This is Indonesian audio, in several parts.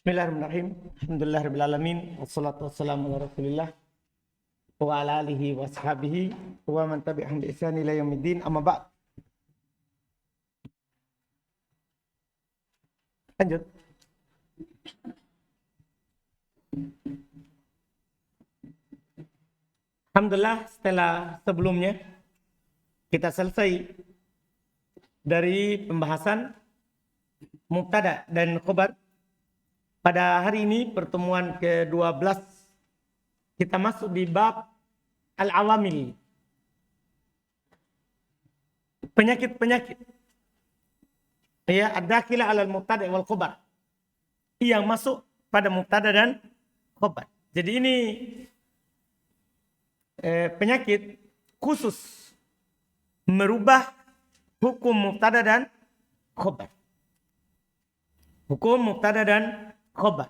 Bismillahirrahmanirrahim. Alhamdulillahirabbil alamin wassalatu wassalamu ala Rasulillah wa ala alihi wa sahbihi wa man tabi'ahum bi ihsan ila yaumiddin. Amma ba'd. Lanjut. Alhamdulillah, setelah sebelumnya kita selesai dari pembahasan mubtada dan khobar. Pada hari ini pertemuan ke-12 kita masuk di bab al-awamil. Penyakit-penyakit. Ya, ad-dakhila 'alal mubtada' wal khabar. Yang masuk pada mubtada dan khabar. Jadi ini penyakit khusus merubah hukum mubtada dan khabar. Hukum mubtada dan khobar.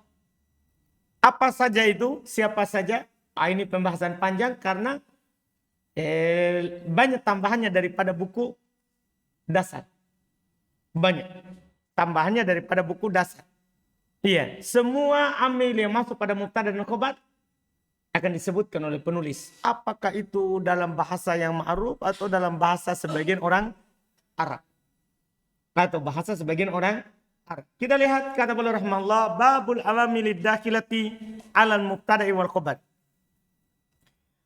Apa saja itu? Siapa saja? Ini pembahasan panjang karena banyak tambahannya daripada buku dasar. Banyak tambahannya daripada buku dasar. Iya, semua amil yang masuk pada mubtada dan khobar akan disebutkan oleh penulis. Apakah itu dalam bahasa yang ma'ruf atau dalam bahasa sebagian orang Arab? Atau bahasa sebagian orang Arab. Kita lihat kata beliau rahimahullah, babul awamilid dakhilati 'alal mubtada'i wal khabar.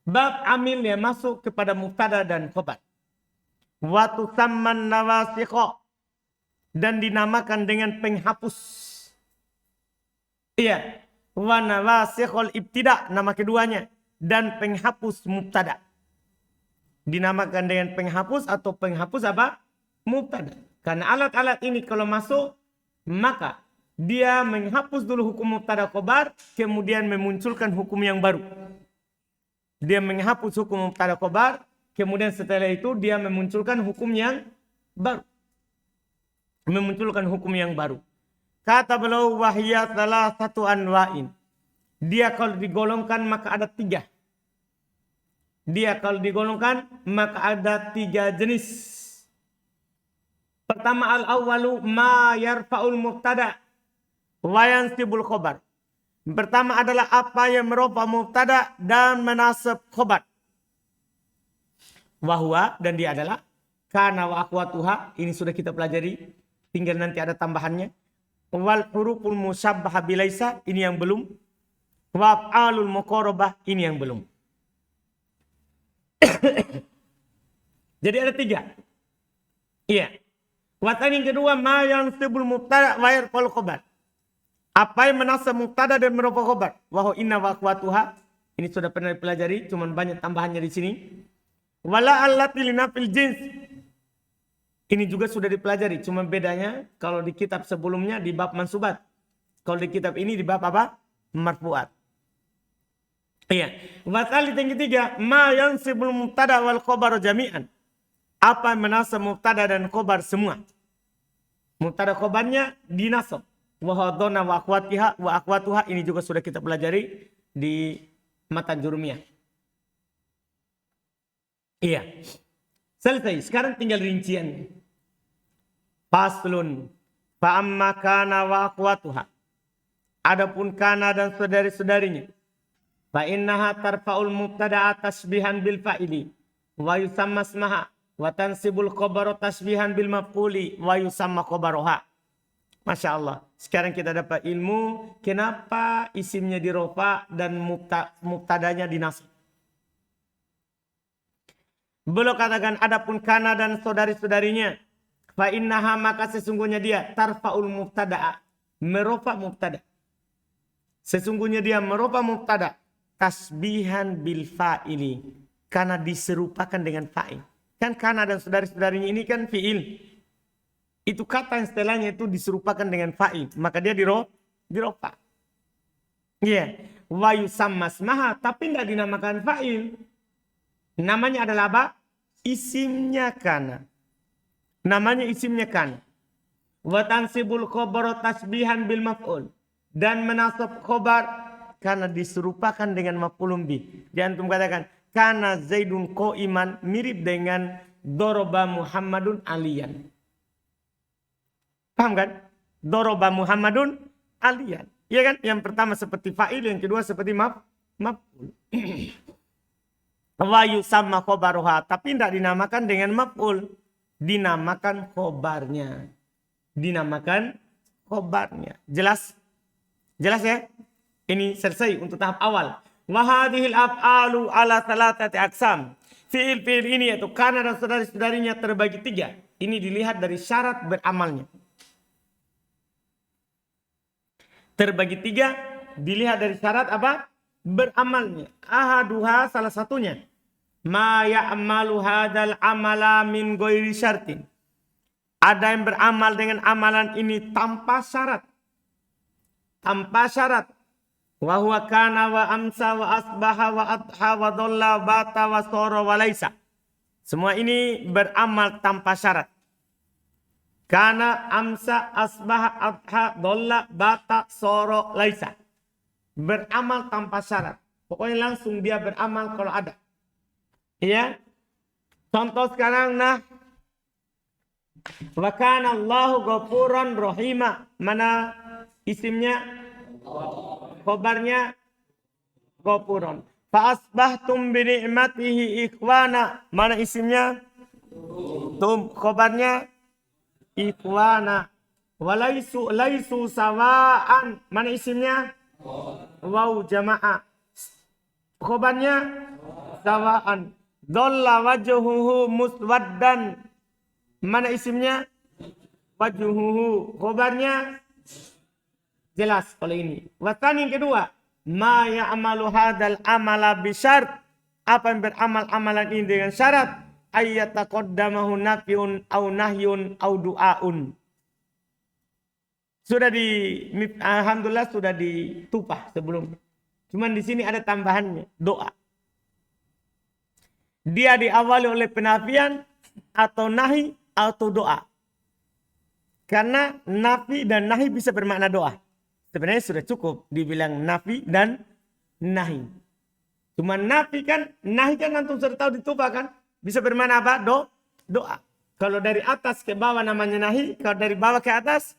Bab amil yang masuk kepada mubtada dan khabar. Wa tusamman nawasikh, dan dinamakan dengan penghapus. Iya, wa nawasikhul ibtida nama keduanya, dan penghapus mubtada. Dinamakan dengan penghapus atau penghapus apa? Mubtada. Karena alat-alat ini kalau masuk maka dia menghapus dulu hukum mubtada khobar, kemudian memunculkan hukum yang baru. Dia menghapus hukum mubtada khobar, kemudian setelah itu dia memunculkan hukum yang baru. Memunculkan hukum yang baru. Kata beliau, wahya salah satu anwa'in. Dia kalau digolongkan maka ada 3. Dia kalau digolongkan maka ada 3 jenis. Pertama, al-awwalu ma yarfa'ul mubtada wa yansibul khobar. Pertama adalah apa yang merofa mubtada dan menasab khobar. Wahwa, dan dia adalah kana wa akhwatuha, ini sudah kita pelajari, tinggal nanti ada tambahannya. Wal huruful musyabbah bilaisa, ini yang belum. Wa af'alul muqarabah, ini yang belum. Jadi ada 3. Iya. Watan yang kedua, ma yang sebul mubtada wa yarfa'ul khobar. Apa yang menasab mubtada dan merofa khobar. Wa inna wa akhwatuha, ini sudah pernah dipelajari, cuman banyak tambahannya di sini. Wala allati linafil jins, ini juga sudah dipelajari, cuman bedanya kalau di kitab sebelumnya di bab mansubat. Kalau di kitab ini di bab apa? Marfu'at. Iya. Watan yang ketiga, ma yang sebul mubtada wal khobar jami'an. Apa yang menasab mubtada dan khobar semua. Mubtada khobarnya dinasab. Wa hadana wa akhwatiha wa akhwatuha, ini juga sudah kita pelajari di matan jurumiyah. Iya. Selesai. Sekarang tinggal rincian. Faslun. Fa amma kana wa akhwatuha. Adapun kana dan saudari-saudarinya. Fa innaha tarfa'ul mubtada'a tasbihan bil fa'ili wa yusamma ismaha. Wa tansibul khabaru tasbihan bil maf'uli wa yusamma khabaruha. Masya Allah. Sekarang kita dapat ilmu kenapa isimnya dirofa dan mubtadanya dinasab. Beliau katakan adapun kana dan saudari-saudarinya, fa innaha, maka sesungguhnya dia tarfa'ul mubtada'a, merofa mubtada. Sesungguhnya dia merofa mubtada tasbihan bil fa'ili, karena diserupakan dengan fa'il. Kan kana dan saudari-saudarinya ini kan fi'il. Itu kata yang setelahnya itu diserupakan dengan fa'il. Maka dia dirofa. Iya. Wa yusamma ismaha, tapi tidak dinamakan fa'il. Namanya adalah apa? Isimnya kana. Namanya isimnya kana. Wa tansibul khabar tasbihan bil maf'ul. Dan menasab khobar karena diserupakan dengan maf'ulun bih. Jangan antum katakan kana Zaidun qa'iman, mirip dengan doroba Muhammadun aliyan. Paham kan? Doroba Muhammadun aliyan. Iya kan? Yang pertama seperti fa'il, yang kedua seperti maf'ul. Wa yusamma khobaruha, tapi tidak dinamakan dengan maf'ul. Dinamakan khobarnya. Dinamakan khobarnya. Jelas? Jelas ya? Ini selesai untuk tahap awal. Wa hadhil af'alu ala thalathati aqsam. Fi'il-fi'il ini yaitu kana dan saudari-saudarinya terbagi 3. Ini dilihat dari syarat beramalnya. Terbagi 3 dilihat dari syarat apa? Beramalnya. Ahaduha, salah satunya. Ma ya'malu hadal amala min ghairi syartin. Ada yang beramal dengan amalan ini tanpa syarat. Tanpa syarat. Wa huwa kana wa amsa wa asbaha wa adha wa dhalla bata wa sara wa laisa. Semua ini beramal tanpa syarat. Kana amsa asbaha adha dhalla bata sara laisa. Beramal tanpa syarat. Pokoknya langsung dia beramal kalau ada. Iya. Contoh sekarang wa kana Allahu ghafuran rahima. Mana isimnya? Khobarnya ghafurun. Fa asbahtum bi ni'matihi ikhwana. Mana isimnya? Khobarnya ikhwana. Walaisu laisu sawaan. Mana isimnya? Waw jamaah. Khobarnya sawaan. Dhalla wajhuhu muswaddan. Mana isimnya? Wajhuhu. Khobarnya jelas kalau ini. Watani yang kedua. Ma ya'malu hadal amala bisyart. Apa yang beramal amalan ini dengan syarat. Ayyataqaddamahu nafyun au nahyun au du'aun. Alhamdulillah sudah ditupah sebelum. Cuman di sini ada tambahannya. Doa. Dia diawali oleh penafian atau nahi atau doa. Karena nafi dan nahi bisa bermakna doa. Sebenarnya sudah cukup dibilang nafi dan nahi. Cuma nafi kan, nahi kan antum sudah tahu ditupah kan. Bisa bermakna apa? Doa. Kalau dari atas ke bawah namanya nahi. Kalau dari bawah ke atas,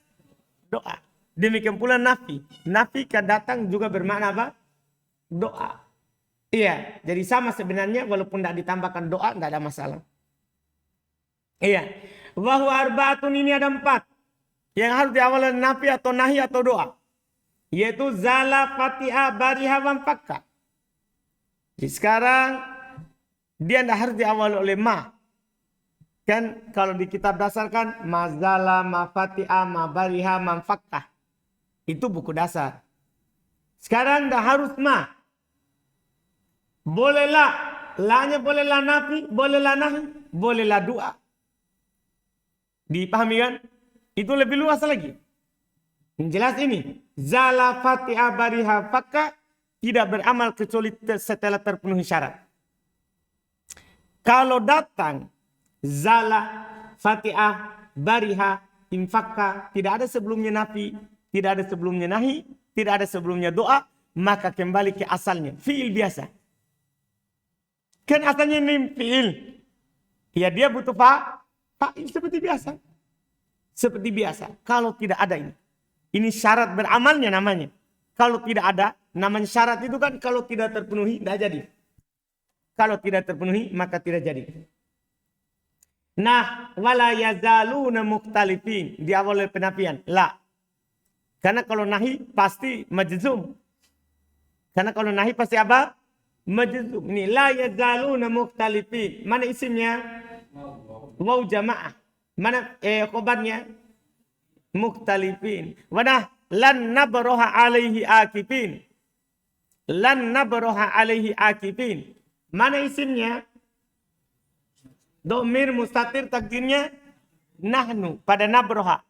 doa. Demikian pula nafi. Nafi kan datang juga bermakna apa? Doa. Iya, jadi sama sebenarnya walaupun tidak ditambahkan doa, tidak ada masalah. Iya. Wahwa arbaatun, ini ada 4. Yang harus diawali nafi atau nahi atau doa. Yaitu zala fatiha bariha wamfakka. Jadi sekarang dia tidak harus diawali oleh ma. Kan kalau di kitab dasar kan mazala ma fatiha ma bariha mamfakka. Itu buku dasar. Sekarang tidak harus ma. Bolehlah, la-nya bolehlah nafi, bolehlah nahi, bolehlah doa. Dipahami kan? Itu lebih luas lagi. Yang jelas ini, zala fatiha bariha fakka tidak beramal kecuali setelah terpenuhi syarat. Kalau datang zala fatiha bariha infakka, tidak ada sebelumnya nafi, tidak ada sebelumnya nahi, tidak ada sebelumnya doa, maka kembali ke asalnya, fi'il biasa. Kan asalnya ini fi'il. Ya dia butuh fa'il seperti biasa. Seperti biasa. Kalau tidak ada ini. Ini syarat beramalnya namanya. Kalau tidak ada, namanya syarat itu kan kalau tidak terpenuhi, tidak jadi. Kalau tidak terpenuhi, maka tidak jadi. Nah, wala yazaluna mukhtalifin. Diawali oleh penafian. La. Karena kalau nahi pasti majzum. Karena kalau nahi pasti apa? Majzum. Ini la yazaluna mukhtalifin. Mana isimnya? Waw jamaah. Mana khobarnya? Mukhtalifin. Wadah lan nabroha alaihi akifin. Lan nabroha alaihi akifin. Mana isimnya? Domir mustatir takdirnya nahnu pada nabroha.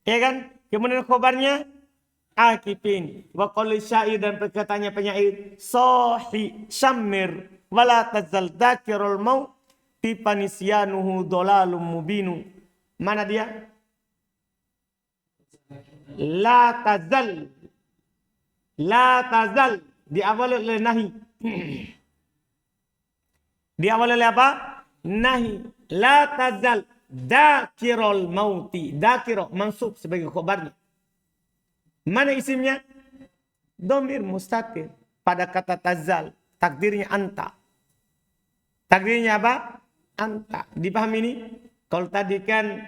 Ya kan? Kemudian khobarnya akifin. Wa qali syair dan perkataannya penyair. Sohi syamir wala tazal dzakirul maut tipanisyanuhu dolalum mubinu. Mana dia? La tazal. La tazal. Diawali oleh nahi. Diawali oleh apa? Nahi. La tazal. Dakirul mauti. Dakiro mansub sebagai khobarnya. Mana isimnya? Domir mustatir. Pada kata tazal. Takdirnya anta. Takdirnya apa? Anta. Dipahami ini? Kalau tadi kan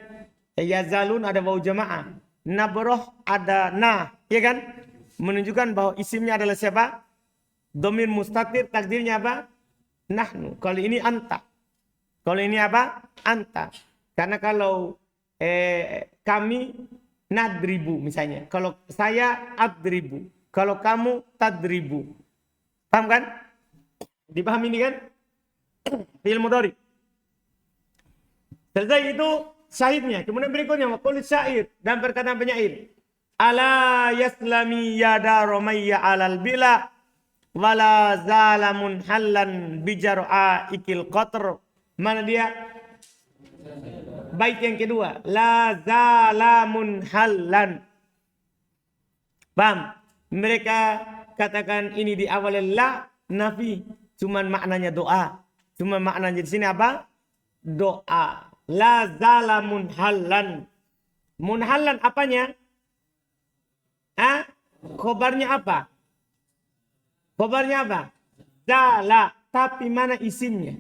yazalun ada waw jamaah. Nabroh ada na. Ya kan? Menunjukkan bahwa isimnya adalah siapa? Domir mustatir. Takdirnya apa? Nahnu. Kalau ini anta. Kalau ini apa? Anta. Karena kalau kami nadribu misalnya. Kalau saya adribu. Kalau kamu tadribu. Paham kan? Dipahami ini kan? Fi'il mudhari. Selesai itu syahidnya. Kemudian berikutnya maqul syair dan perkataan penyair. Ala yaslami yada romayya alal bila wala zalamun hallan bijar'a ikil qatr. Mana dia? Bait yang kedua. La zalamun hallan. Paham? Mereka katakan ini di awal la nafi. Cuman maknanya doa. Cuman maknanya di sini apa? Doa. La zalamun hallan. Munhallan apanya? Khobarnya apa? Khobarnya apa? Zala. Tapi mana isimnya?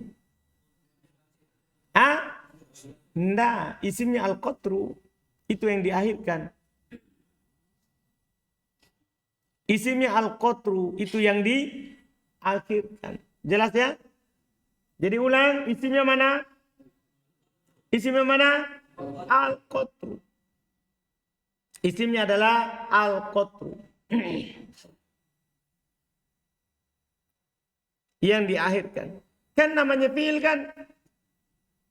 Nggak, isimnya al-qatru. Itu yang diakhirkan. Isimnya al-qatru. Itu yang diakhirkan. Jelas ya? Jadi ulang, isimnya mana? Isimnya mana? Al-qatru. Isimnya adalah al-qatru. Yang diakhirkan. Kan namanya fi'il kan?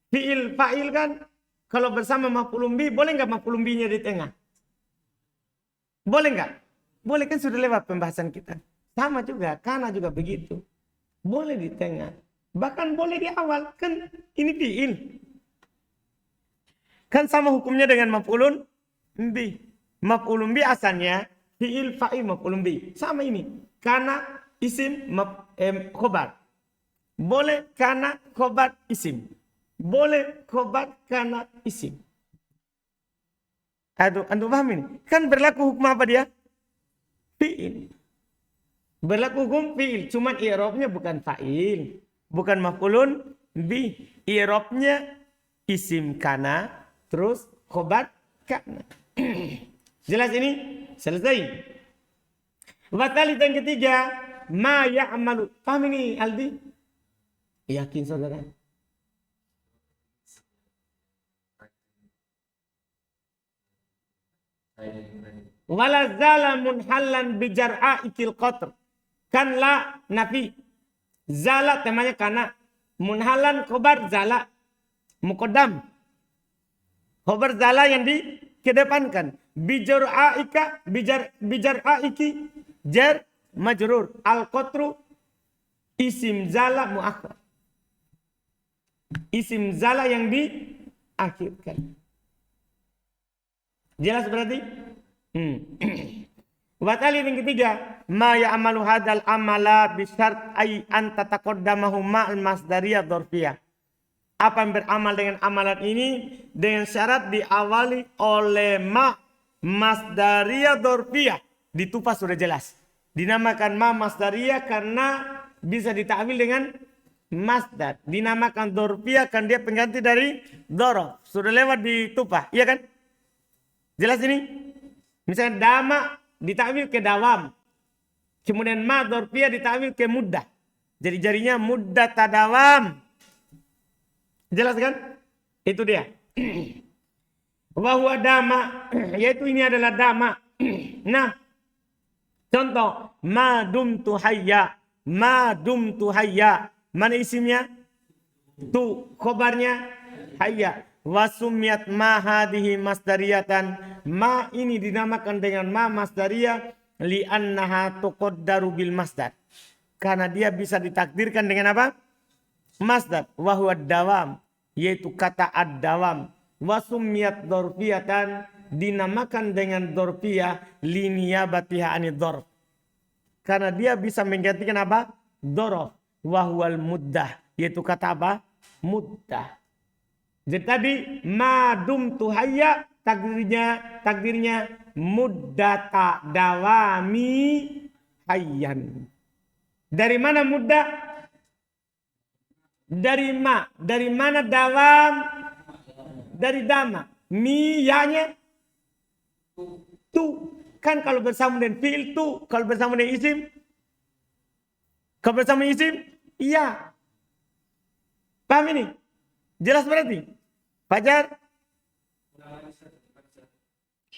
Fi'il, fa'il kan? Kalau bersama maf'ulun bi, boleh nggak maf'ulun bi-nya di tengah? Boleh nggak? Boleh kan sudah lewat pembahasan kita. Sama juga, kana juga begitu. Boleh di tengah. Bahkan boleh di awal. Kan ini fi'il. Kan sama hukumnya dengan maf'ulun bi. Maf'ulun bi asalnya fi'il, fa'il, maf'ulun bi. Sama ini. Kana isim khobar. Boleh kana khobar isim. Boleh khobar kana isim. Aduh, antum paham ini? Kan berlaku hukum apa dia? Fi'il. Berlaku hukum fi'il. Cuman i'rabnya bukan fa'il. Bukan maf'ulun bi. I'rabnya isim kana. Terus khobar kana. Jelas ini? Selesai. Watali yang ketiga. Ma ya'malu. Paham ini Aldi? Yakin saudara? Wala zala munhallan bijar'a ikil qatr. Kan la nafi. Zala temanya kana. Munhallan khobar zala. Muqaddam. Khobar zala yang dikedepankan. Bijar'a ika. Bijar'a iki. Jar majrur. Al-qatru. Isim zala muakhir. Isim zala yang diakhirkan. Jelas berarti? Watali yang ketiga, ma ya'malu hadal amala bisyart ay an tataqaddamahu ma'al masdariyah dzarfiyah. Apa yang beramal dengan amalan ini dengan syarat diawali oleh ma masdariyah dzarfiyah. Di Tufah sudah jelas. Dinamakan ma masdariyah karena bisa ditakwil dengan masdar. Dinamakan dzarfiyah kan dia pengganti dari dzaraf. Sudah lewat di Tufah, iya kan? Jelas ini? Misalnya dama ditakwil ke dawam. Kemudian ma dzarfiyah ditakwil ke muddah. Jadi jarinya muddah tadawam. Jelas kan? Itu dia. Wa huwa dama, yaitu ini adalah dama. Nah, contoh ma dumtu hayya. Ma dumtu hayya. Mana isimnya? Tu, khobarnya hayya. Wasumiyat ma hadhihi masdariyatan. Ma ini dinamakan dengan ma masdariyah li'annaha tuqaddaru bil masdar. Karena dia bisa ditakdirkan dengan apa? Masdar. Wa huwa dawam, yaitu kata ad-dawam. Wasumiyat dzarfiyatan, dinamakan dengan dzarfiyah liniyabatiha anid dzarf. Karena dia bisa menggantikan apa? Dzarf. Wa huwal muddah, yaitu kata apa? Muddah. Jadi tadi madum tuhaya takdirnya muddata dawami hayyan. Dari mana mudda? Dari ma. Dari mana dawam? Dari dama. Miyanya tu. Kan kalau bersama dengan fi'il tu. Kalau bersama dengan isim. Kalau bersama isim. Iya. Paham ini? Jelas berarti? Fajar?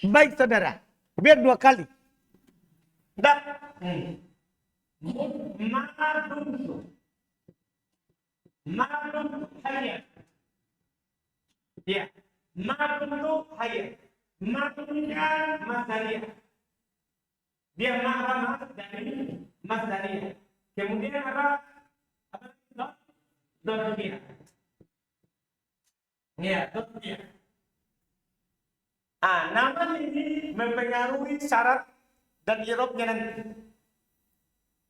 Baik saudara. Biar 2 kali. Dah. Madum hayat. Ya. Madum itu hayat. Madumnya masdariyah. Dia mas dari masdariyah. Kemudian apa? Dorfiyah. Ya, dorfiyah. Nama ini mempengaruhi syarat dan i'rabnya nanti.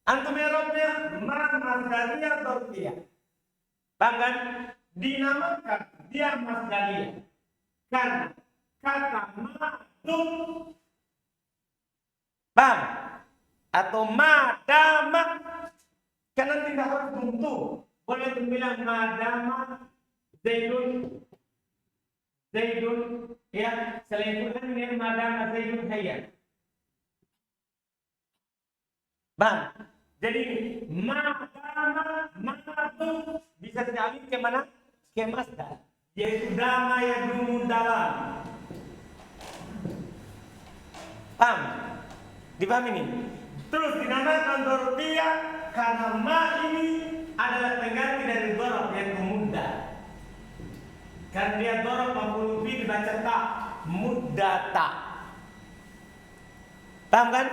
Antum i'rabnya masdariyah dorfiyah. Bahkan dinamakan dia masdariyah. Karena kata madum, paham? Atau madama, karena tidak harus bentuk. Boleh dibilang madama Zaidun, ya, selain itu kan ini madama Zaidun hayyan. Bang, jadi madama madum bisa dialih ke mana? Ke masdar, yaitu dama yadumu dawam. Paham? Dipaham ini? Terus dinamakan dorfiyah karena ma ini adalah pengganti dari dorob yaitu mudda. Karena dia dorob maf'ul bih dibaca tak, muddata. Paham kan?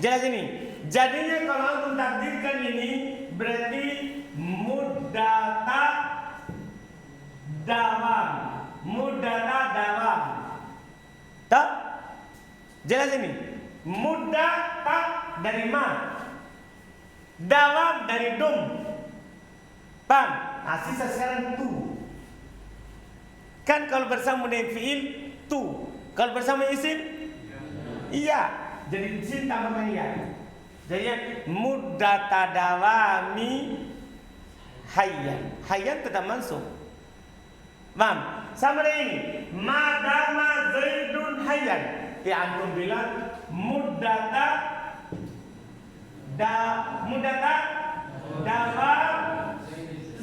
Jelas ini. Jadinya kalau antum takdirkan ini berarti muddata dawam. Muddata dawam. Tak? Jelas ini. Muddata dari ma. Dawam dari dum. Paham? Sisa sekarang tu. Kan kalau bersama dengan fi'il tu. Kalau bersama isim iya. Jadi di sini tambahkan iya. Jadi muddata dawami hayyan. Hayyan tetap mansub. Paham? Sama dengan ini. Madama Zaidun hayyan. Ya antum bilang muddata dawam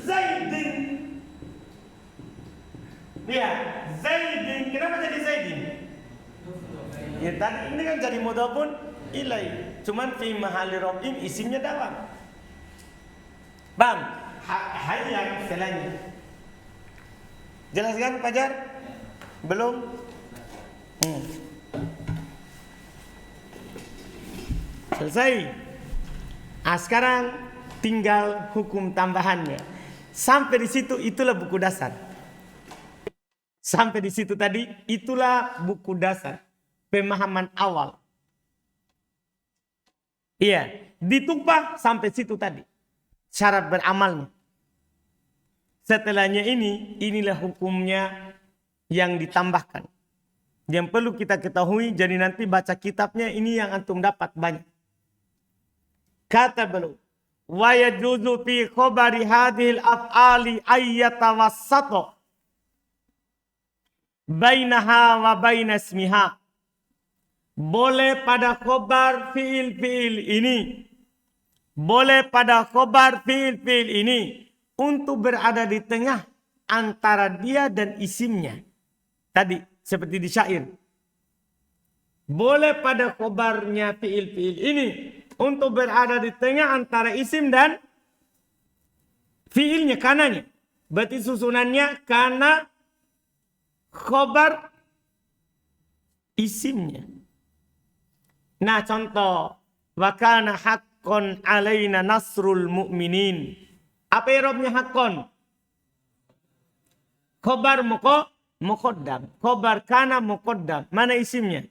Zaidin. Ya, Zaidin. Kenapa jadi Zaidin? Ya tadi ini kan jadi mudhafun ilai. Cuman fi mahalli raf'in isimnya dawam. Bang, hayyan selanya. Jelas kan Fajar? Belum? Selesai. Sekarang tinggal hukum tambahannya. Sampai di situ itulah buku dasar. Sampai di situ tadi itulah buku dasar. Pemahaman awal. Iya, ditumpah sampai situ tadi. Syarat beramalnya. Setelahnya inilah hukumnya yang ditambahkan. Yang perlu kita ketahui, jadi nanti baca kitabnya ini yang antum dapat banyak. Kata beliau, wa yajuzu fi khabari hadhil af'ali ayyatawassata bainaha wa baina ismiha. Boleh pada khobar fiil-fiil ini. Boleh pada khobar fiil-fiil ini. Untuk berada di tengah antara dia dan isimnya. Tadi seperti di syair. Boleh pada khobarnya fiil-fiil ini. Untuk berada di tengah antara isim dan fiilnya, kananya. Berarti susunannya kana khobar isimnya. Nah contoh. Wa kana haqqan alaina nasrul mu'minin. Apa i'rabnya haqqan? Khobar muqaddam. Khobar kana muqaddam. Mana isimnya?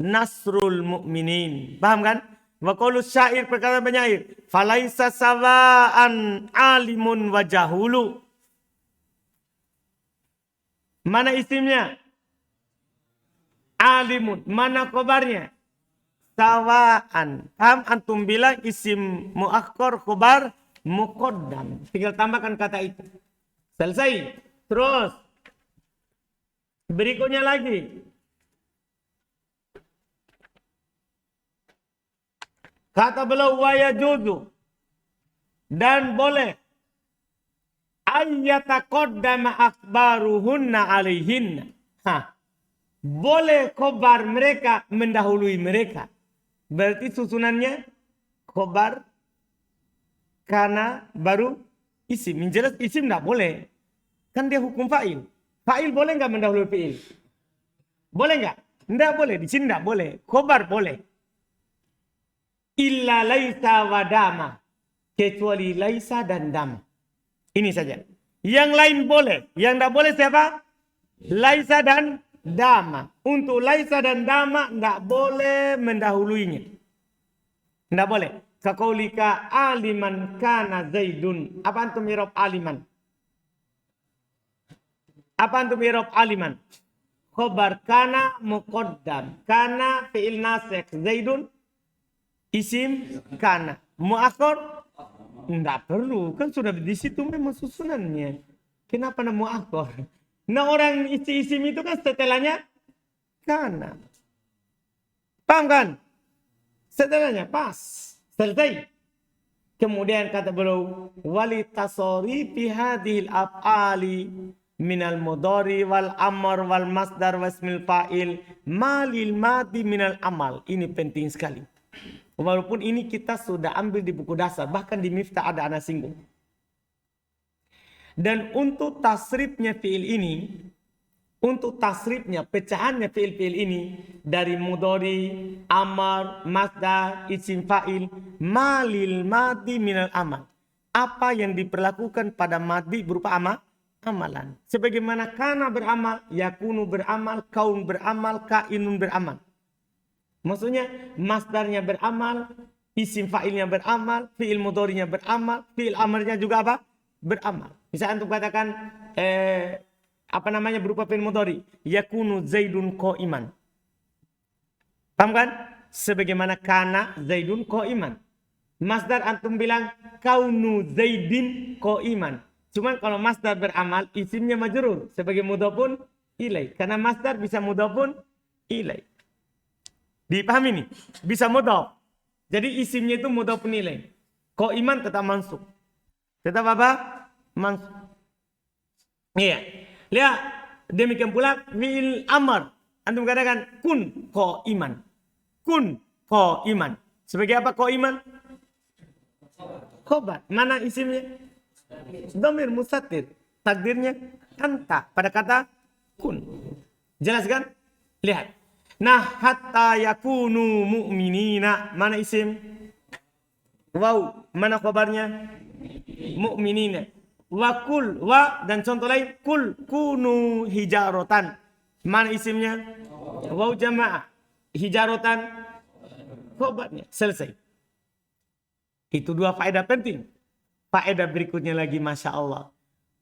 Nasrul mu'minin. Paham kan? Wa qaulus syair, perkataan penyair. Falaisa sawa'an alimun wa jahulu. Mana isimnya? Alimun. Mana khobarnya? sawaan. Paham? Antum bilang isim muakhir khobar muqaddam. Tinggal tambahkan kata itu. Selesai. Terus. Berikutnya lagi. Kata beliau wa yajuzu. Dan boleh. Ayyataqaddama akhbaruhunna alaihinna. Boleh khobar mereka mendahului mereka. Berarti susunannya khobar kana baru isim. Yang jelas isim tidak boleh. Kan dia hukum fa'il. Fa'il boleh nggak mendahului fi'il? Boleh nggak? Tidak boleh. Di sini tidak boleh. Khobar boleh. Illa laisa wa dama. Kecuali laisa dan dama. Ini saja. Yang lain boleh. Yang tidak boleh siapa? Laisa dan dama. Untuk laisa dan dama tidak boleh mendahuluinya. Tidak boleh. Kaqaulika aliman kana Zaidun. Apa antum i'rab aliman? Apa antum i'rab aliman? Khobar kana muqaddam. Kana fi'il nasikh. Zaidun isim kana. Muakhir enggak perlu. Kan sudah di situ memang susunannya. Kenapa nama muakhir? Nah orang isi isim itu kan setelahnya kana. Paham kan? Setelahnya pas. Selesai. Kemudian kata beliau wali tasori fi hadhil af'ali minal mudhari wal amr wal masdar wasmil fa'il malil madi minal amal. Ini penting sekali. Walaupun ini kita sudah ambil di buku dasar, bahkan di Miftah ada anak singgung. Dan untuk tasrifnya fi'il ini, untuk tasrifnya, pecahannya fi'il-fi'il ini dari mudhari, amar, masdar, isim fa'il, malil madi minal amal. Apa yang diperlakukan pada madi berupa amalan. Sebagaimana kana beramal, yakunu beramal, kaun beramal, kainun beramal. Maksudnya masdarnya beramal, isim fa'ilnya beramal, fi'il mudhari'nya beramal, fi'il amarnya juga apa? Beramal. Misalnya untuk katakan berupa fi'il mudhari, yakunu Zaidun qa'iman. Paham kan? Sebagaimana kana Zaidun qa'iman. Masdar antum bilang kaunu Zaidin qa'iman. Cuman kalau masdar beramal, isimnya majrur sebagai mudhafun ilai. Karena masdar bisa mudhafun ilai. Dipahami ini? Bisa mudhaf. Jadi isimnya itu mudhafun ilai. Qa'iman tetap mansub. Tetap apa? Mansub. Iya. Lihat. Demikian pula fi'il amr. Antum katakan kun qa'iman. Kun qa'iman. Sebagai apa qa'iman? Khobar. Mana isimnya? Dhamir mustatir. Takdirnya anta. Pada kata kun. Jelas kan? Lihat. Nah, hatta yakunu mu'minina. Mana isim? Wow. Mana khabarnya? Mu'minina. Wa kul. Wa. Dan contoh lain. Kul. Kunu hijarotan. Mana isimnya? Wow jama'ah. Hijarotan. Khabarnya. Selesai. Itu dua faedah penting. Faedah berikutnya lagi. Masya Allah.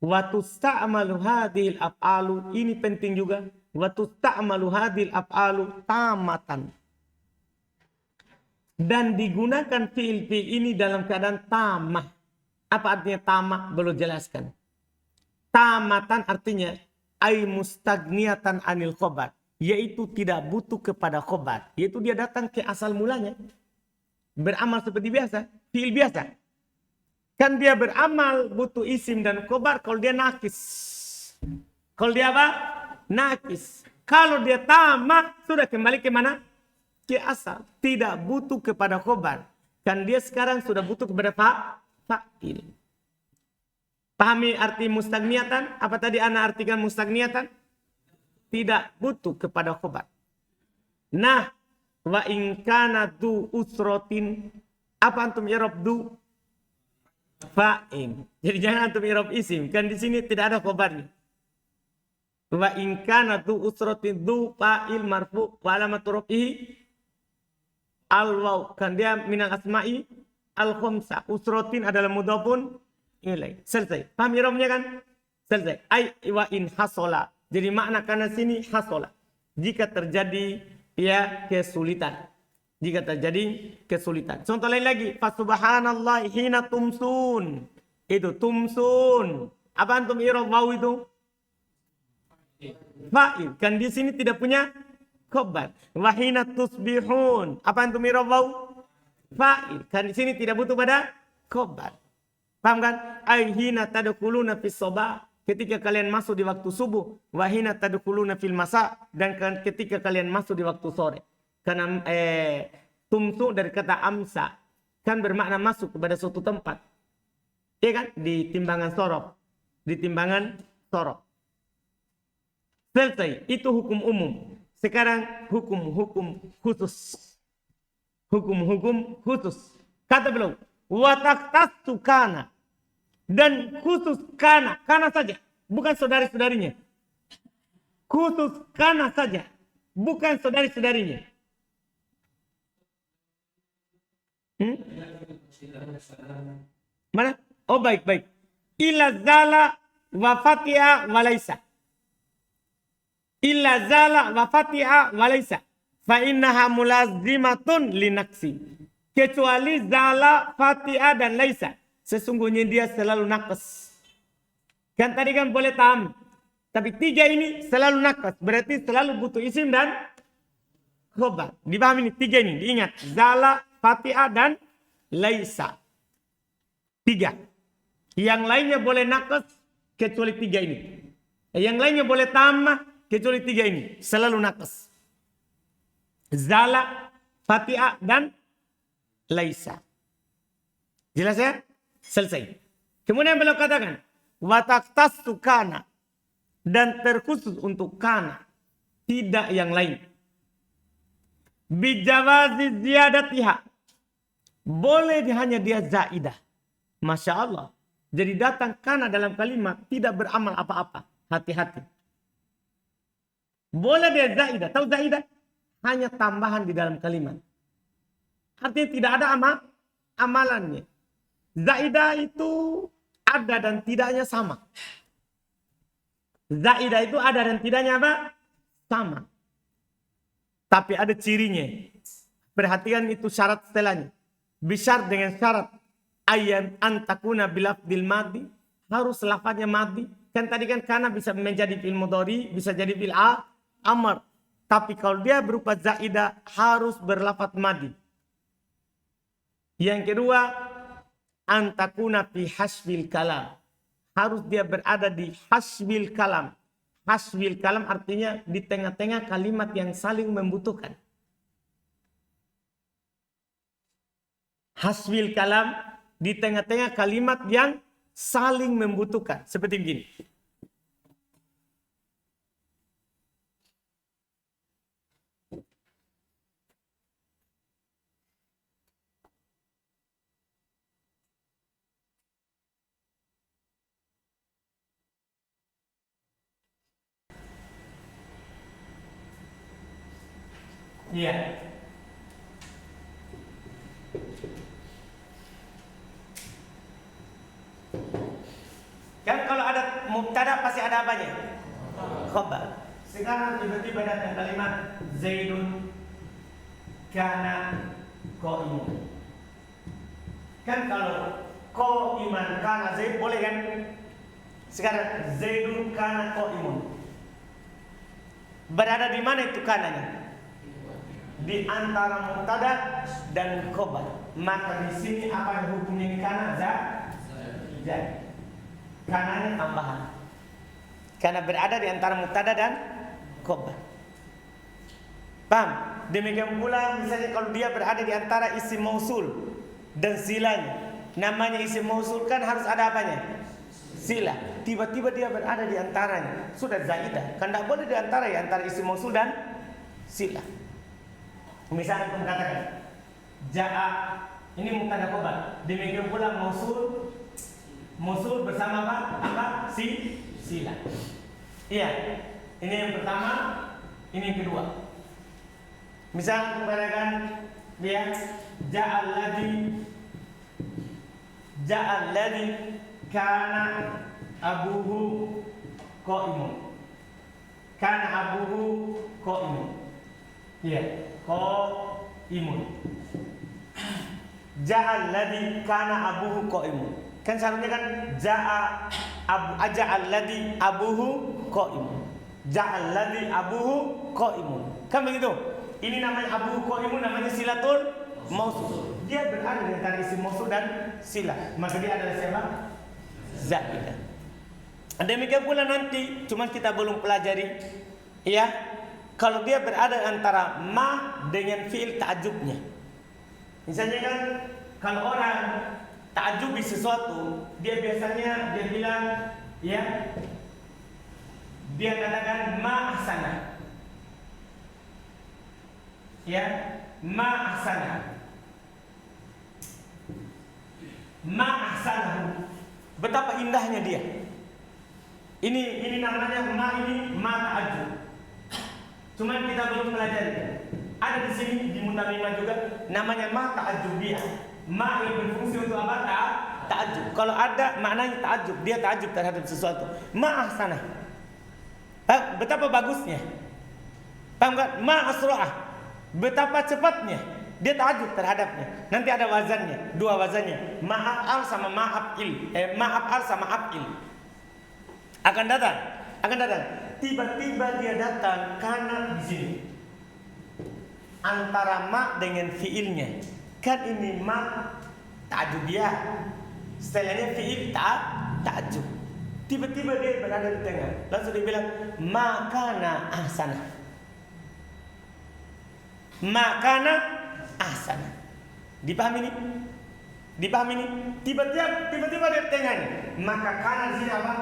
Wa tusta'amalu hadhil af'alu. Ini penting juga. Wa tusta'malu hadhil af'alu tamatan. Dan digunakan fi'il-fi'il ini dalam keadaan tamah. Apa artinya tamah? Belum jelaskan. Tamatan artinya ay mustagniatan anil khobar. Yaitu tidak butuh kepada khobar. Yaitu dia datang ke asal mulanya. Beramal seperti biasa. Fi'il biasa. Kan dia beramal butuh isim dan khobar kalau dia nakis. Kalau dia apa? Nakis. Kalau dia tamak sudah kembali ke mana? Ke asal. Tidak butuh kepada khobar. Kan dia sekarang sudah butuh kepada fa'il. Pahami arti mustagniatan? Apa tadi ana artikan mustagniatan? Tidak butuh kepada khobar. Nah, wa in kana du usrotin. Apa antum i'rab du? Fa'il. Jadi jangan antum i'rab isim. Kan di sini tidak ada khobarnya. Wa in kana du usratin du fa'il marfu wa alamatu raf'ihi al waw. Kan dia minal asma'i al khamsa. Usratin adalah mudhafun ilai. Selesai. Paham i'rabnya kan? Selesai. Ai wa in hasola. Jadi makna kana sini hasola. Jika terjadi ya kesulitan. jika terjadi kesulitan. Contoh lain lagi, fasubhanallah hina tumsun. Itu tumsun. Apa antum i'rab waw itu? Fa'il. Kan di sini tidak punya khobar. Wahina tusbihun. Apa antum i'rab waw? Fa'il. Kan di sini tidak butuh pada khobar. Paham kan? Ay hina tadkhuluna fis sabah. Ketika kalian masuk di waktu subuh. Wahina tadkhuluna fil masa. Dan ketika kalian masuk di waktu sore. Karena tumsu dari kata amsa kan bermakna masuk kepada suatu tempat. Iya kan? Di timbangan sorok. Di timbangan sorok. Selesai. Itu hukum umum. Sekarang hukum-hukum khusus. Hukum-hukum khusus. Kata beliau. Wataktasu kana. Dan khusus kana. Kana saja. Bukan saudari-saudarinya. Khusus kana saja. Bukan saudari-saudarinya. Mana? Oh baik. Illa zala wa fatiha wa laisa. Illa zala wa fatiha wa laisa. Fa innaha mulazimatun linaksi. Kecuali zala, fatiha dan laisa. Sesungguhnya dia selalu nakas. Kan tadi kan boleh tam. Tapi tiga ini selalu nakas. Berarti selalu butuh isim dan khobar. Dipahami ini tiga ini. Diingat. Zala, Fatiha dan laisa. Tiga. Yang lainnya boleh nakas kecuali tiga ini. Yang lainnya boleh tambah kecuali tiga ini. Selalu nakas. Zala, Fatiha dan laisa. Jelas ya? Selesai. Kemudian beliau katakan. Wataktasu kana. Dan terkhusus untuk kana. Tidak yang lain. Bijawazi ziyadatiha. Boleh hanya dia zaidah. Masya Allah. Jadi datang kana dalam kalimat tidak beramal apa-apa. Hati-hati. Boleh dia zaidah. Tahu zaidah? Hanya tambahan di dalam kalimat. Artinya tidak ada amalannya. Zaidah itu ada dan tidaknya sama. Zaidah itu ada dan tidaknya apa? Sama. Tapi ada cirinya. Perhatikan itu syarat setelahnya. Bisyar dengan syarat ayat antakuna bilafdil madi. Harus lafaznya madi. Kan tadi kan karena bisa menjadi fil mudhari, bisa jadi fil amr. Tapi kalau dia berupa zaidah harus berlafaz madi. Yang kedua, antakuna fi hasbil kalam. Harus dia berada di hasbil kalam. Hasbil kalam artinya di tengah-tengah kalimat yang saling membutuhkan. Hasbil kalam di tengah-tengah kalimat yang saling membutuhkan. Seperti begini. Iya. Kan kalau ada mubtada pasti ada apanya? Khabar. Sekarang tiba-tiba datang kalimat Zaidun kana qaimun. Kan kalau qaiman kana Zaid boleh kan? Sekarang Zaidun kana qaimun. Berada di mana itu kananya? Di antara mubtada dan khabar. Maka di sini apa yang hukumnya di kana? Zaid. Kananya tambahan. Karena berada di antara mubtada dan khabar. Paham? Demikian pula misalnya kalau dia berada di antara isim mausul dan silanya. Namanya isim mausul kan harus ada apanya? Sila. Tiba-tiba dia berada di antaranya. Sudah zaidah. Kan tidak boleh di antara isim mausul dan sila. Misalnya aku mengatakan Ja'a. Ini mubtada khabar. Demikian pula mausul bersama apa? Sila. Iya. Ini yang pertama, ini yang kedua. Misal mengatakan dia ja'alladzi kana abuhu qaimun. Kana abuhu qaimun. Iya. imun. Ja'al ladzi kana abuhu qaimun. Kan seharusnya kan ja'al ladzi abuhu qaimun. Ja'al ladzi abuhu qaimun. Kan begitu. Ini namanya abuhu qaimun, namanya silatul mausul. Dia berada di antara isim mausul dan sila. Maka dia adalah siapa? Zaidah. Demikian pula nanti, cuma kita belum pelajari, ya. Kalau dia berada antara ma dengan fiil ta'ajubnya. Misalnya kan, kalau orang ta'ajubi sesuatu, dia biasanya dia bilang, ya, dia katakan ma ahsana, ya, ma ahsana, ma ahsanahu. Betapa indahnya dia. Ini namanya ma ta'ajjub. Cuman kita belum pelajari. Ada di sini di Mutamimah juga namanya ma ta'ajjubiyah. Ma yang berfungsi untuk apa? Ta'ajjub. Kalau ada maknanya ta'ajjub, dia ta'ajjub terhadap sesuatu. Ma ahsanah. Betapa bagusnya. Paham enggak? Ma asra'ah. Betapa cepatnya. Dia ta'ajub terhadapnya. Nanti ada wazannya, dua wazannya. Ma'af'al sama ma'af'il. Ma'af'al sama af'il. Akan datang. Tiba-tiba dia datang karena di sini. Antara ma dengan fi'ilnya. Kan ini ma ta'ajubiyah. Setelahnya fi'il ta'ajub. Tiba-tiba dia berada di tengah. Langsung dia bilang ma kana ahsana. Ma kana ahsana. Dipahami ini? Tiba-tiba dia tengahnya. Maka kanan di sini apa?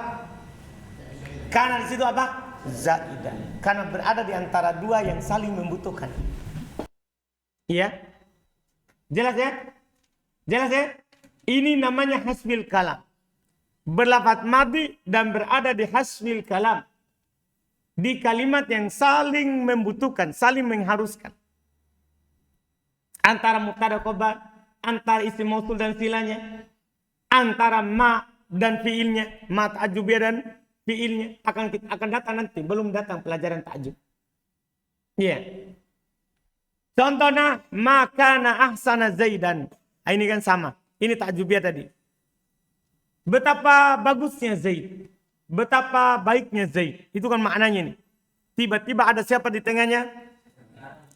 Kanan di situ apa? Zaidah. Karena berada di antara dua yang saling membutuhkan. Iya? Jelas ya? Ini namanya hasfil kalam. Berlafaz madhi dan berada di hasfil kalam. Di kalimat yang saling membutuhkan, saling mengharuskan. Antara mubtada khobar, antara isim mausul dan silanya, antara ma dan fiilnya, ma ta'ajjubiyah dan fiilnya akan datang nanti, belum datang pelajaran ta'ajjub. Iya. Contohnya ma kana ahsana Zaidan. Ini kan sama. Ini ta'ajjubiyah tadi. Betapa bagusnya Zaid. Betapa baiknya Zaid. Itu kan maknanya nih. Tiba-tiba ada siapa di tengahnya?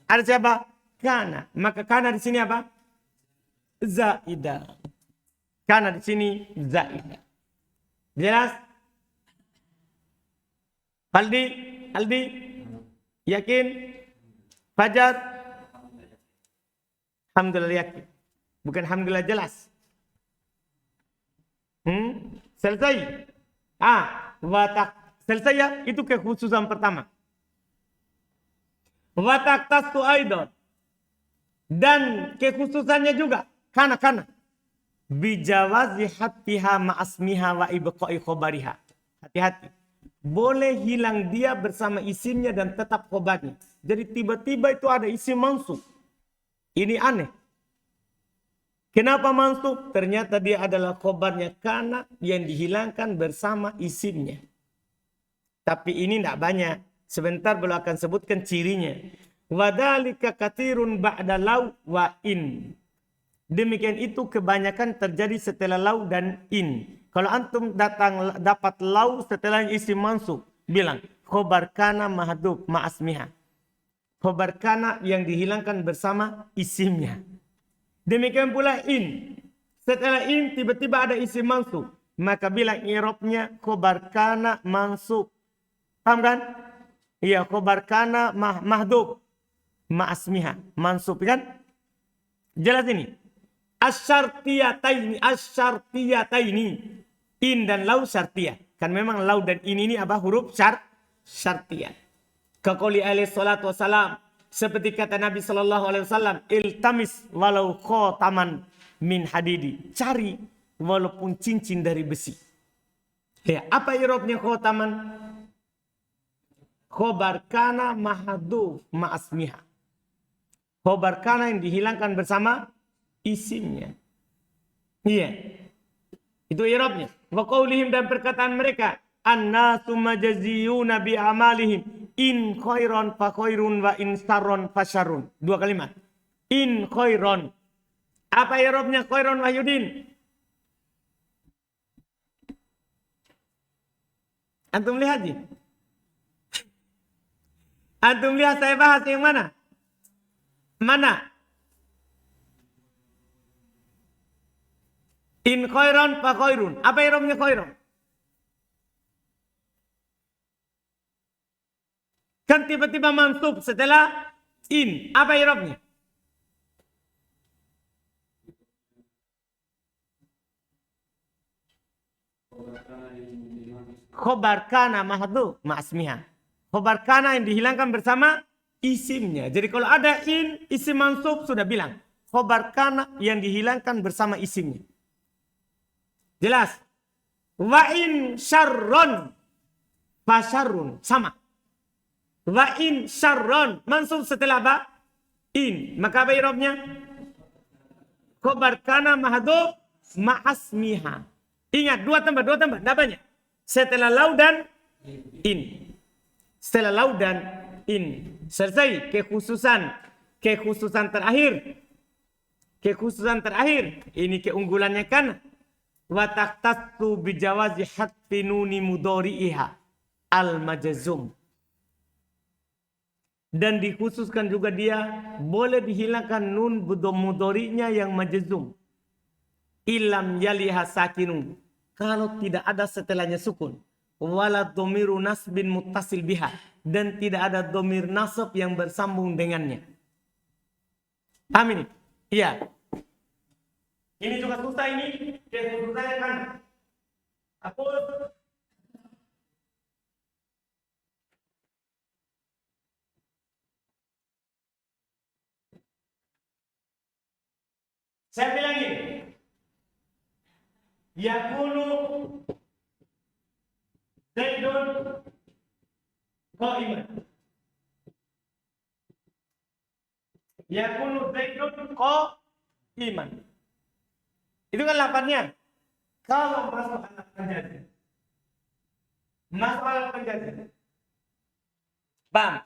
Ada siapa? Kana. Maka kana di sini apa? Zaidah. Kana di sini zaidah. Jelas? Aldi? Yakin? Fajar? Alhamdulillah yakin. Bukan alhamdulillah jelas. Selesai? Selesai ya? Itu kekhususan pertama. Watak tastu aidon. Dan kekhususannya juga kana bijawazi hatfiha ma'asmiha wa ibqa'i khobariha. Hati-hati. Boleh hilang dia bersama isimnya dan tetap khobarnya. Jadi tiba-tiba itu ada isim mansub. Ini aneh. Kenapa mansub? Ternyata dia adalah khobarnya kana yang dihilangkan bersama isimnya. Tapi ini tidak banyak. Sebentar belum akan sebutkan cirinya. Wadhalika katsirun ba'da law wa in. Demikian itu kebanyakan terjadi setelah law dan in. Kalau antum dapat law setelah isim mansub, bilang khobar kana mahdhuf ma'asmiha. Khobar kana yang dihilangkan bersama isimnya. Demikian pula in. Setelah in tiba-tiba ada isim mansub, maka bilang i'rabnya khobar kana mansub. Paham kan? Iya, khobar kana mahdhuf ma'asmiha, mansub kan? Jelas ini. Asyartiyataini, in dan lau syartiyah. Kan memang lau dan in ini apa? Huruf syartiyah. Kaqouli alaihi salatu wassalam, seperti kata Nabi sallallahu alaihi wasallam, iltamis walau khotaman min hadidi. Cari walaupun cincin dari besi. Ya, apa i'rabnya khotaman? Khobar kana mahdhuf ma'asmiha. Khobar kana yang dihilangkan bersama isimnya. Iya. Itu i'rabnya. Wa qaulihim dan perkataan mereka, annasu majaziyuna bi amalihim in khairan fa khairun wa in sarron fa syarrun. Dua kalimat. In khairon. Apa i'rabnya khairon Wahyudin? Antum lihat ji? Antum lihat saya bahas yang mana? Mana? In khairon fa khairun. Apa i'rabnya khairon? Kan tiba-tiba mansub setelah in. Apa i'rabnya? Khobar kana mahdhuf ma'asmiha. Khobar kana yang dihilangkan bersama isimnya. Jadi kalau ada in, isim mansub sudah bilang. Khobar kana yang dihilangkan bersama isimnya. Jelas? Wa in syarron fa syarrun. Sama. Wa in syarron. Mansub setelah apa? In. Maka apa i'rabnya? Khobar kana mahdhuf ma'asmiha. Ingat, dua tambah. Tidak banyak. Setelah lau dan in. Setelah lau dan in. Selesai kekhususan terakhir. Kekhususan terakhir. Ini keunggulannya kan. Wa taqtattu bijawazi hatfi nuni mudhari'iha al-majzum. Dan dikhususkan juga dia boleh dihilangkan nun mudhari'nya yang majzum. Ilam yaliha sakinun. Kalau tidak ada setelahnya sukun. Wala domiru nasbin muttasil biha. Dan tidak ada domir nasab yang bersambung dengannya. Paham ini? Iya. Ini juga susah ini. Susahnya kan. Aku. Saya bilang ini. Yakunu Zaidun qa'iman. Yakunu Zaidun qa'iman. Itu kan lapannya. Kalau masuk alat penjajah. Masuk alat penjajah. Bam.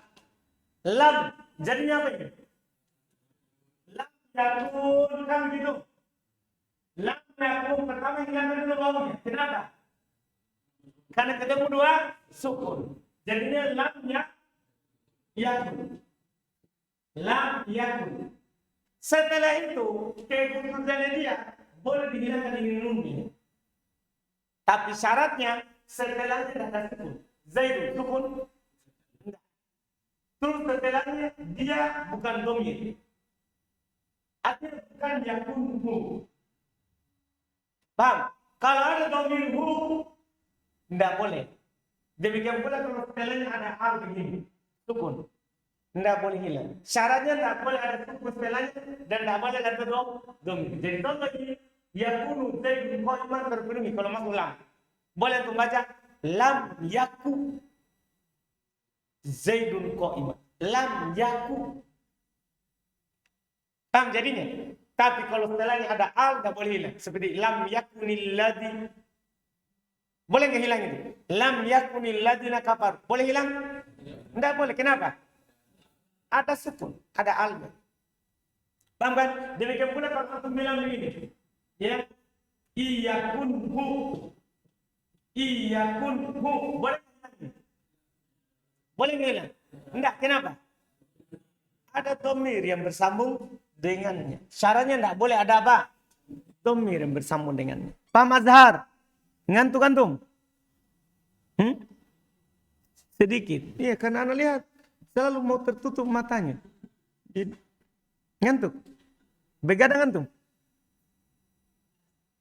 Lam. Jadinya apa ini? Lam yakun kan gitu. Lam yakun pertama hilangkan dulu bawahnya. Kenapa? Karena ketemu dua sukun. Jadinya lam yakun. Lam yakun. Setelah itu kekhususannya dia boleh dihilangkan dengan nunnya. Tapi syaratnya setelahnya ada sukun. Zaidun sukun. Terus setelahnya dia bukan domir. Artinya bukan yakun hu. Paham? Kalau ada domir hu, tidak boleh. Demikian pula kalau setelahnya ada al begini, sukun. Tidak boleh hilang. Syaratnya tidak boleh ada sukun setelahnya dan tidak boleh ada domir. Jadi contoh ini, yakunu Zaidun qa'iman terpenuhi kalau masuk lam. Boleh untuk baca lam yaku Zaidun qa'iman. Lam yaku. Paham jadinya? Tapi kalau setelahnya ada al, tidak boleh hilang. Seperti lam yakunil ladzi. Boleh nggak hilang itu? Lam yakunil ladzina kafar. Boleh hilang? Tidak boleh. Kenapa? Ada sukun, ada al. Paham kan? Demikian pula kalau antum bilang begini. Ya. Iyakunhu. Boleh hilang? Boleh nggak hilang? Enggak. Kenapa? Ada domir yang bersambung dengannya. Syaratnya tidak boleh ada apa? Domir yang bersambung dengannya. Paham Azhar? Ngantuk antum? Sedikit. Iya, karena anak lihat selalu mau tertutup matanya. Ngantuk? Begadang antum?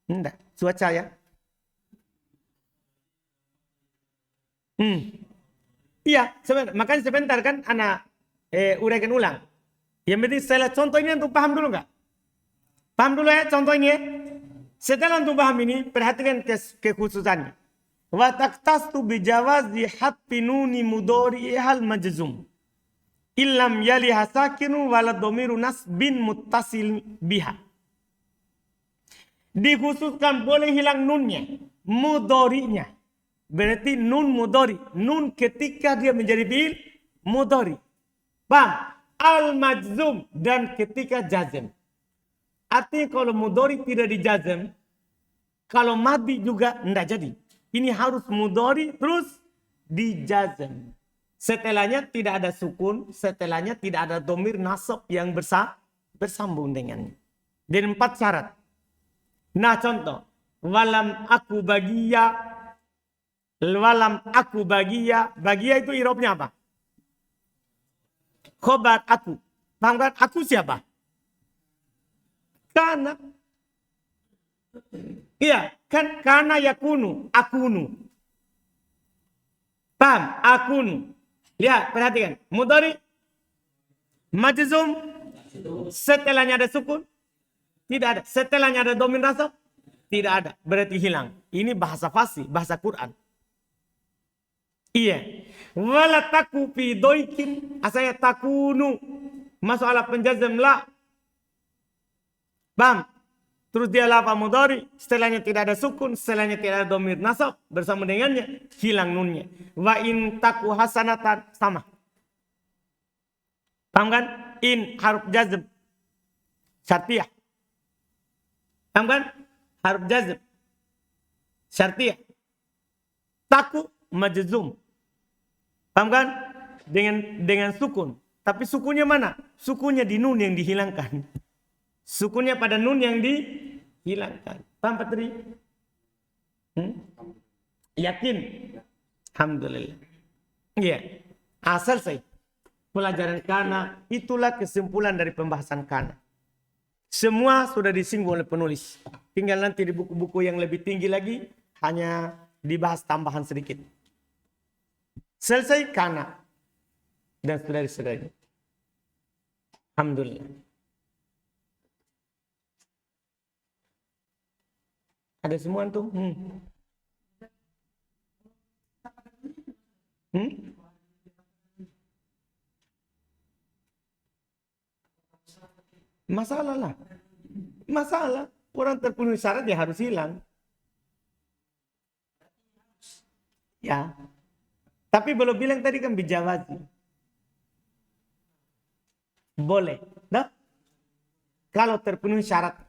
Enggak. Cuaca ya? Iya, makanya sebentar kan anak uraikan ulang. Yang penting setelah contoh ini antum paham dulu enggak? Paham dulu ya contoh ini ya? Setelah antum paham ini, perhatikan kekhususannya. Wa taqtastu bijawazi hatfi nuni mudhari'ihal majzum. Illam yaliha sakinu wala domiru nasbin muttasil biha. Dikhususkan boleh hilang nunnya, mudhari'nya. Berarti nun mudhari, nun ketika dia menjadi fi'il mudhari. Paham? al-majzum, dan ketika jazm. Artinya kalau mudhari tidak dijazm, kalau madi juga tidak jadi. Ini harus mudhari terus dijazm. Setelahnya tidak ada sukun, setelahnya tidak ada domir nasab yang bersambung dengannya. Dan 4 syarat. Nah contoh, walam aku bagia, bagia itu irobnya apa? Khobar aku. Paham kan? Aku siapa? Karena. Iya, kan karena yakunu, akunu. Paham? Akunu. Lihat, perhatikan. Mudhari majzum, setelahnya ada sukun? Tidak ada. Setelahnya ada domir nasab? Tidak ada. Berarti hilang. Ini bahasa fasih, bahasa Quran. Iya. Wala taku fi doikin, asaya takunu. Masuk ala penjazam la. Paham? Terus dia lafaz mudhari, setelahnya tidak ada sukun, setelahnya tidak ada domir nasab, bersama dengannya hilang nunnya. Wa in taku hasanatan, sama. Paham kan? In harf jazm syartiyah. Paham kan? Harf jazm syartiyah. Taku majzum. Paham kan? Dengan sukun. Tapi sukunnya mana? Sukunnya di nun yang dihilangkan. Sukunnya pada nun yang dihilangkan. Paham Patri? Yakin? Alhamdulillah. Iya. Selesai. Pelajaran kana, itulah kesimpulan dari pembahasan kana. Semua sudah disinggung oleh penulis. Tinggal nanti di buku-buku yang lebih tinggi lagi, hanya dibahas tambahan sedikit. Selesai kana. Dan saudari-saudari. Alhamdulillah. Ada semua tuh? Masalah lah. Masalah. Orang terpenuhi syarat ya harus hilang. Ya. Tapi belum bilang tadi kan bijawati. Boleh. Nah? Kalau terpenuhi syarat.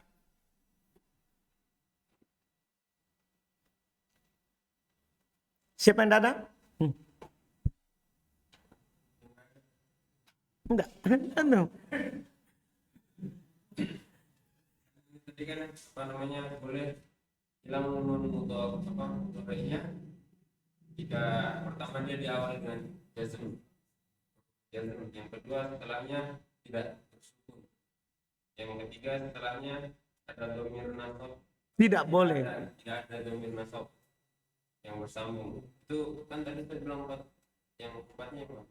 Siapa yang datang? Enggak. Anu. Tadi kan apa namanya boleh hilang nun untuk apa mudhari'nya jika pertama dia diawali dengan jazm. Yang kedua setelahnya tidak bersukun. Yang ketiga setelahnya ada domir nasab. Tidak boleh. Tidak ada domir nasab yang bersambung. Itu kan tadi saya bilang empat. Yang keempatnya apa?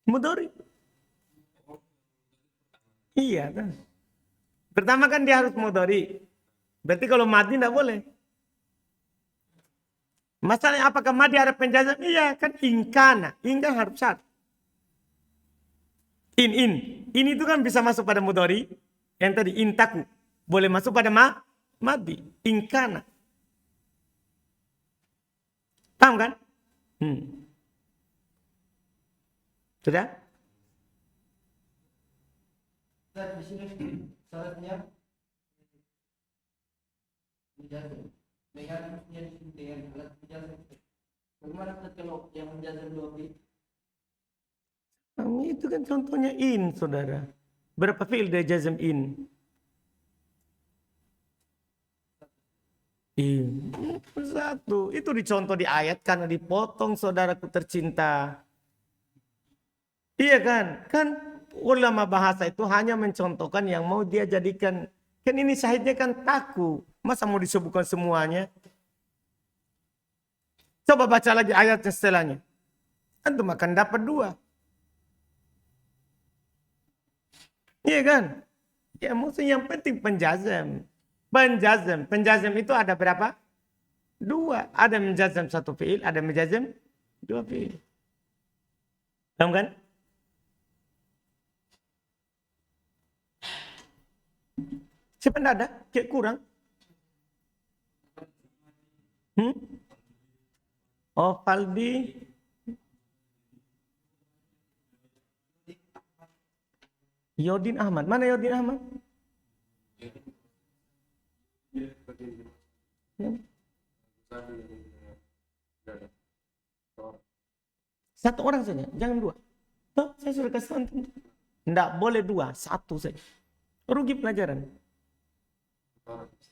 Mudhari. Iya kan. Pertama kan dia harus mudhari. Berarti kalau madi tidak boleh. Masalahnya apakah madi ada penjazam? Iya kan ingkana. Ingkana harus syarat. In. In itu kan bisa masuk pada mudhari. Yang tadi intaku. Boleh masuk pada madi. Ingkana. Paham kan? Sudah? Di sini syaratnya menjazam dengan alat menjazam. Bagaimana kalau yang menjazam dua fi'il? Itu kan contohnya in, saudara. Berapa fi'il dia jazam in? Satu. Itu dicontoh di ayat karena dipotong saudaraku tercinta. Iya kan? Kan ulama bahasa itu hanya mencontohkan yang mau dia jadikan. Kan ini syahidnya kan taku. Masa mau disebutkan semuanya? Coba baca lagi ayatnya setelahnya. Antum akan dapat 2. Iya kan? Ya maksudnya yang penting penjazam. Penjazam itu ada berapa? 2. Ada menjazam 1 fi'il, ada menjazam 2 fi'il. Paham kan? Siapa tidak ada? Kayak kurang. Oh, Faldi. Yodin Ahmad. Mana Yodin Ahmad? Ya. Satu orang saja, jangan dua. Tuh, saya sudah kasih tahu. Tidak boleh dua, satu saja. Rugi pelajaran.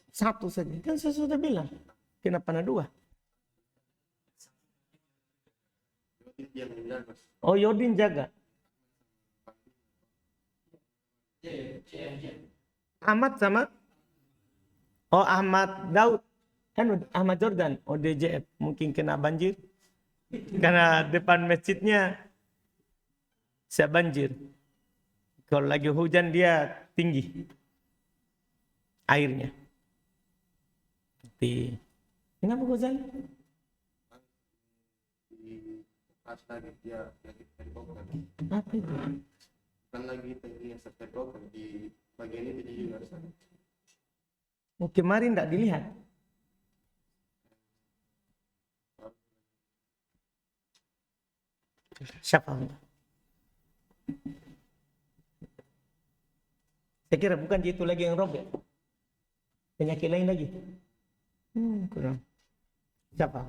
Satu saja. Kan saya sudah bilang. Kenapa ada dua? Oh, Yodin jaga. Ahmad sama? Oh, Ahmad Daud. Kan Ahmad Jordan. Oh, DJF. Mungkin kena banjir. Karena depan masjidnya saya banjir. Kalau lagi hujan dia tinggi airnya. Kenapa Ghazali? Pas lagi dia lagi terpokok Apa itu? kan lagi yang terpokok di bagian itu juga sana. Oh, kemarin tidak dilihat. Siapa? Saya kira bukan itu lagi yang robek. Penyakit lain lagi. Kurang. Siapa?